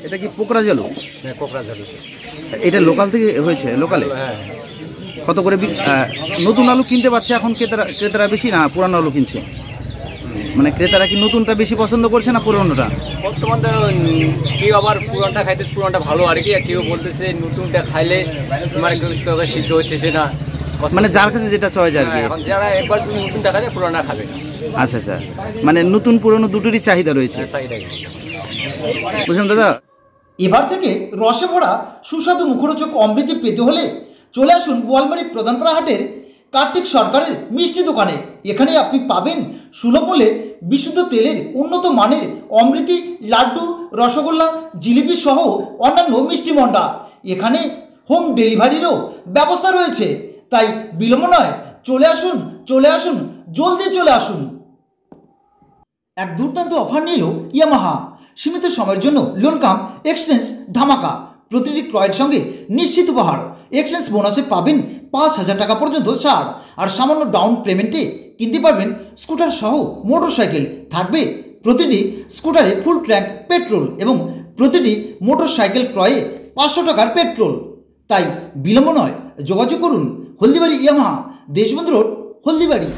এটা কি পোকরাজলু? হ্যাঁ, কোকরাঝাড়ু। এটা লোকাল থেকে হয়েছে? লোকালে হ্যাঁ, কত করে নতুন আলু কিনতে পারছে এখন ক্রেতারা বেশি না পুরানো আলু কিনছে? মানে ক্রেতারা কি নতুনটা বেশি পছন্দ করছে না পুরনোটা? বর্তমানে কেউ আবার পুরানটা খাইতেছে, পুরানটা ভালো আর কি, আর কেউ বলতেছে নতুনটা খাইলে তোমার সিদ্ধ হইতেছে না। মানে যার কাছে যেটা চয়েস আর কি। এখন যারা একবার তুমি নতুনটা খাবে, পুরানটা খাবে না। আচ্ছা আচ্ছা, মানে নতুন পুরনো দুটোরই চাহিদা রয়েছে। চাহিদা বুঝলাম দাদা। এবার থেকে রসে ভরা সুস্বাদু মুখরোচক অমৃতি পেতে হলে চলে আসুন বোয়ালমারী প্রধানপাড়া হাটের কার্তিক সরকারের মিষ্টি দোকানে। এখানে আপনি পাবেন সুলভ মূল্যে বিশুদ্ধ তেলের উন্নত মানের অমৃতি, লাড্ডু, রসগোল্লা, জিলিপি সহ অন্যান্য মিষ্টি মন্ডা। এখানে হোম ডেলিভারিরও ব্যবস্থা রয়েছে, তাই বিলম্ব নয়, চলে আসুন, জলদি চলে আসুন। এক দুর্দান্ত অফার নিল ইয়ামাহা। সীমিত সময়ের জন্য লোন কাম এক্সচেঞ্জ ধামাকা। প্রতিটি ক্রয়ের সঙ্গে নিশ্চিত উপহার। এক্সচেঞ্জ বোনাসে পাবেন 5,000 টাকা পর্যন্ত ছাড়, আর সামান্য ডাউন পেমেন্টে কিনতে পারবেন স্কুটার সহ মোটরসাইকেল। থাকবে প্রতিটি স্কুটারে ফুল ট্যাঙ্ক পেট্রোল এবং প্রতিটি মোটরসাইকেল ক্রয়ে 500 টাকার পেট্রোল। তাই বিলম্ব নয়, যোগাযোগ করুন হলদিবাড়ি ইয়ামাহা, দেশবন্ধু রোড, হলদিবাড়ি।